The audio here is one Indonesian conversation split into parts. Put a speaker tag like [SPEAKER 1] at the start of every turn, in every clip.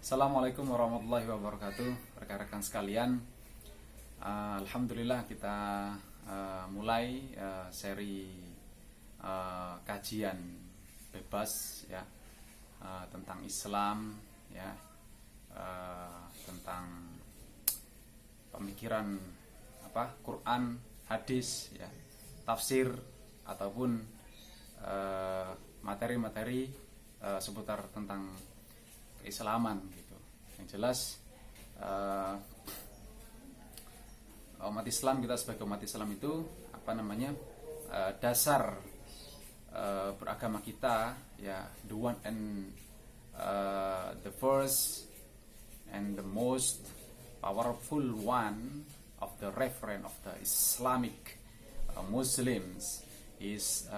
[SPEAKER 1] Assalamualaikum warahmatullahi wabarakatuh, rekan-rekan sekalian. Alhamdulillah kita mulai seri kajian bebas ya, tentang Islam ya, tentang pemikiran Quran, hadis ya, tafsir ataupun materi-materi seputar tentang keislaman gitu. Yang jelas umat Islam, kita sebagai umat Islam itu dasar beragama kita ya, the one and the first and the most powerful one of the reference of the Islamic Muslims is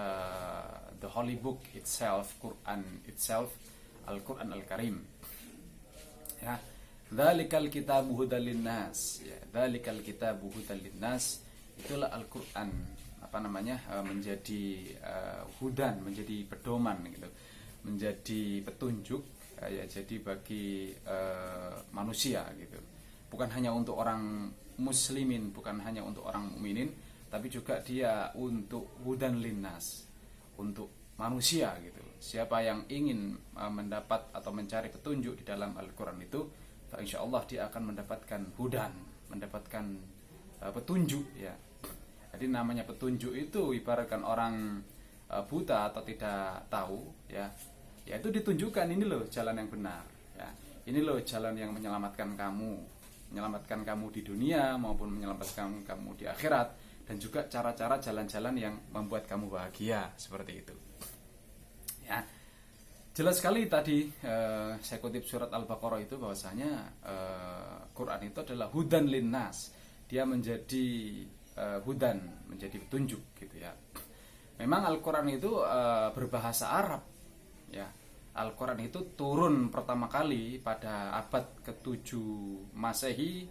[SPEAKER 1] the holy book itself, Quran itself, Al-Quran Al-Karim ya. Dzalikal kitabu hudal linnas ya, dzalikal kitabu hudal linnas, itulah Al-Quran menjadi hudan, menjadi pedoman gitu, menjadi petunjuk ya, jadi bagi manusia gitu, bukan hanya untuk orang muslimin, bukan hanya untuk orang mukminin, tapi juga dia untuk hudan linnas, untuk manusia gitu. Siapa yang ingin mendapat atau mencari petunjuk di dalam Al-Quran itu, insyaallah dia akan mendapatkan hudan, mendapatkan petunjuk ya. Jadi namanya petunjuk itu ibaratkan orang buta atau tidak tahu ya, yaitu ditunjukkan, ini loh jalan yang benar ya, ini loh jalan yang menyelamatkan kamu di dunia maupun menyelamatkan kamu di akhirat, dan juga cara-cara jalan-jalan yang membuat kamu bahagia, seperti itu ya. Jelas sekali tadi saya kutip surat Al-Baqarah itu bahwasanya Quran itu adalah hudan linnas, dia menjadi hudan, menjadi petunjuk gitu ya. Memang Al-Quran itu berbahasa Arab ya. Al-Quran itu turun pertama kali pada abad ke-7 Masehi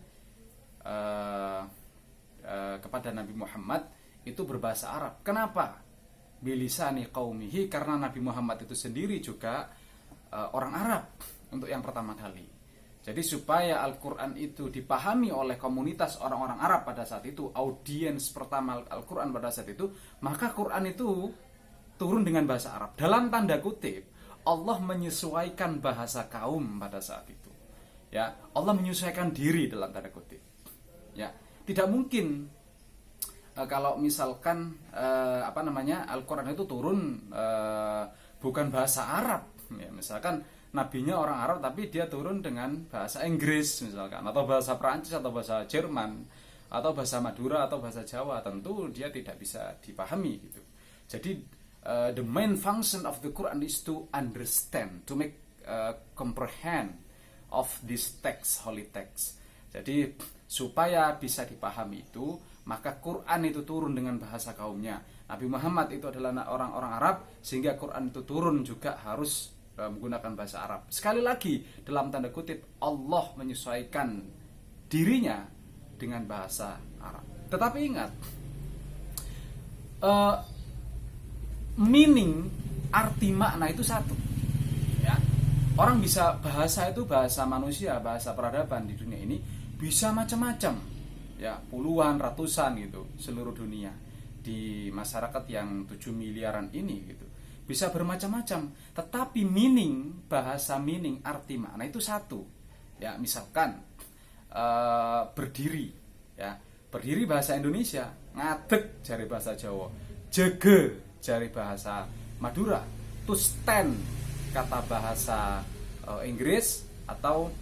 [SPEAKER 1] kepada Nabi Muhammad, itu berbahasa Arab. Kenapa? Bilisani qaumihi, karena Nabi Muhammad itu sendiri juga orang Arab untuk yang pertama kali. Jadi supaya Al-Quran itu dipahami oleh komunitas orang-orang Arab pada saat itu, audiens pertama Al-Quran pada saat itu, maka Quran itu turun dengan bahasa Arab. Dalam tanda kutip, Allah menyesuaikan bahasa kaum pada saat itu ya. Allah menyesuaikan diri dalam tanda kutip ya. Tidak mungkin kalau misalkan Al-Quran itu turun bukan bahasa Arab ya, misalkan nabinya orang Arab tapi dia turun dengan bahasa Inggris misalkan, atau bahasa Prancis, atau bahasa Jerman, atau bahasa Madura, atau bahasa Jawa, tentu dia tidak bisa dipahami gitu. Jadi the main function of the Quran is to understand, to make comprehend of this text, holy text. Jadi supaya bisa dipahami itu, maka Quran itu turun dengan bahasa kaumnya. Nabi Muhammad itu adalah orang-orang Arab, sehingga Quran itu turun juga harus menggunakan bahasa Arab. Sekali lagi, dalam tanda kutip, Allah menyesuaikan dirinya dengan bahasa Arab. Tetapi ingat, meaning, arti makna itu satu ya. Orang bisa, bahasa itu bahasa manusia, bahasa peradaban di dunia ini bisa macam-macam ya, puluhan, ratusan gitu, seluruh dunia, di masyarakat yang 7 miliaran ini gitu, bisa bermacam-macam, tetapi meaning, bahasa meaning, arti makna itu satu ya. Misalkan berdiri ya, berdiri bahasa Indonesia, ngadeg jari bahasa Jawa, jege jari bahasa Madura, to stand kata bahasa Inggris, atau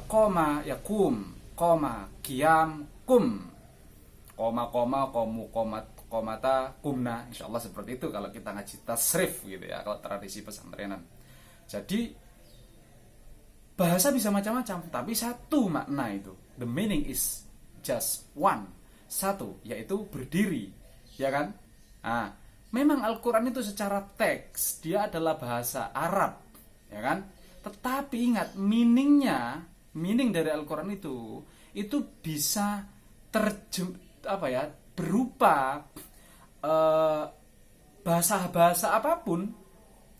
[SPEAKER 1] koma ya kum, koma kiam kum, koma komu komata kumna, insyaallah seperti itu kalau kita ngaji tasrif gitu ya, kalau tradisi pesantrenan. Jadi bahasa bisa macam-macam, tapi satu makna itu, the meaning is just one, satu, yaitu berdiri ya kan. Nah, memang Al-Quran itu secara teks dia adalah bahasa Arab ya kan, tetapi ingat, meaning dari Al-Quran itu bisa berupa bahasa apapun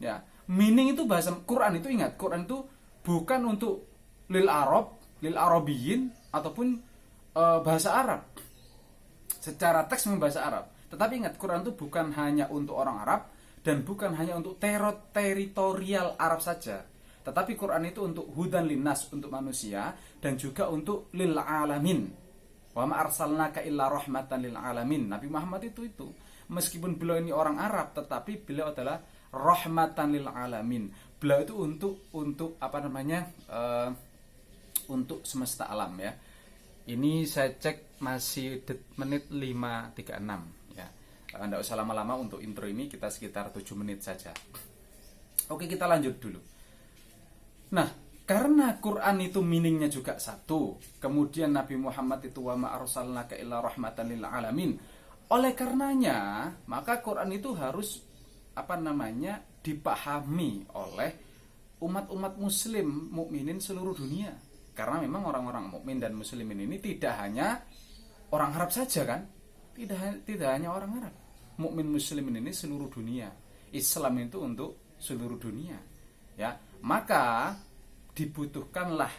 [SPEAKER 1] ya. Meaning itu bahasa Quran itu, ingat, Quran itu bukan untuk lil Arab, lil Arabiyin ataupun bahasa Arab. Secara teks memang bahasa Arab. Tetapi ingat, Quran itu bukan hanya untuk orang Arab dan bukan hanya untuk teritorial Arab saja. Tetapi Quran itu untuk hudan linnas, untuk manusia, dan juga untuk lil alamin. Wa ma arsalnaka illa rahmatan lil alamin. Nabi Muhammad itu meskipun beliau ini orang Arab, tetapi beliau adalah rahmatan lil alamin. Beliau itu untuk apa namanya? Untuk semesta alam ya. Ini saya cek masih menit 5.36 ya. Nggak usah lama-lama untuk intro ini, kita sekitar 7 menit saja. Oke, kita lanjut dulu. Nah, karena Quran itu meaningnya juga satu, kemudian Nabi Muhammad itu wa ma arsalnaka illa rahmatan lil alamin. Oleh karenanya, maka Quran itu harus apa namanya? Dipahami oleh umat-umat muslim mukminin seluruh dunia. Karena memang orang-orang mukmin dan muslimin ini tidak hanya orang Arab saja kan? Tidak hanya orang Arab. Mukmin muslimin ini seluruh dunia. Islam itu untuk seluruh dunia. Ya, maka dibutuhkanlah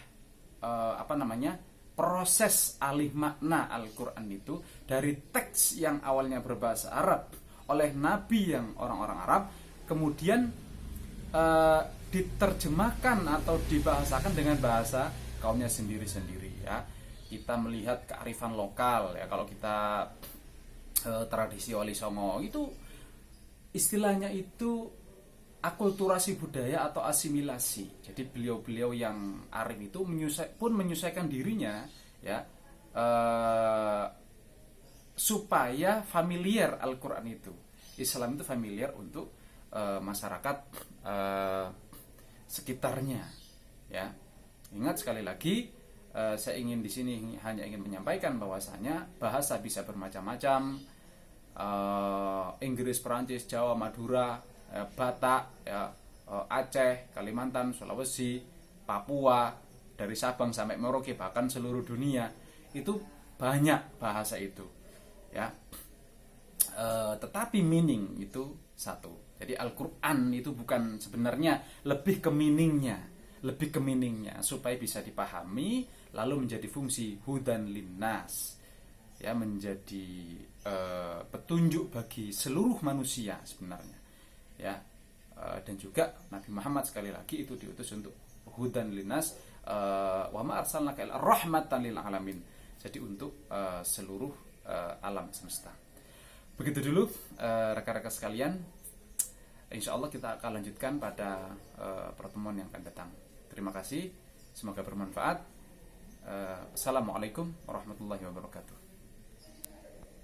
[SPEAKER 1] proses alih makna Al-Qur'an itu dari teks yang awalnya berbahasa Arab oleh nabi yang orang-orang Arab, kemudian diterjemahkan atau dibahasakan dengan bahasa kaumnya sendiri-sendiri ya. Kita melihat kearifan lokal ya. Kalau kita tradisi Wali Songo itu istilahnya itu akulturasi budaya atau asimilasi. Jadi beliau-beliau yang arif itu menyesuaikan dirinya ya, supaya familiar Al-Quran itu. Islam itu familiar untuk masyarakat sekitarnya ya. Ingat sekali lagi, saya ingin di sini hanya ingin menyampaikan bahwasanya bahasa bisa bermacam-macam, Inggris, Perancis, Jawa, Madura, Batak, ya, Aceh, Kalimantan, Sulawesi, Papua, dari Sabang sampai Merauke, bahkan seluruh dunia itu banyak bahasa itu, ya. Tetapi meaning itu satu. Jadi Al-Quran itu bukan sebenarnya lebih ke meaningnya supaya bisa dipahami, lalu menjadi fungsi hudan linnas ya, menjadi petunjuk bagi seluruh manusia sebenarnya ya. Dan juga Nabi Muhammad sekali lagi itu diutus untuk hudan linnas, wa ma arsalnaka illa rahmatan lil alamin, jadi untuk seluruh alam semesta. Begitu dulu rekan-rekan sekalian. Insya Allah kita akan lanjutkan pada pertemuan yang akan datang. Terima kasih, semoga bermanfaat. Assalamualaikum warahmatullahi wabarakatuh.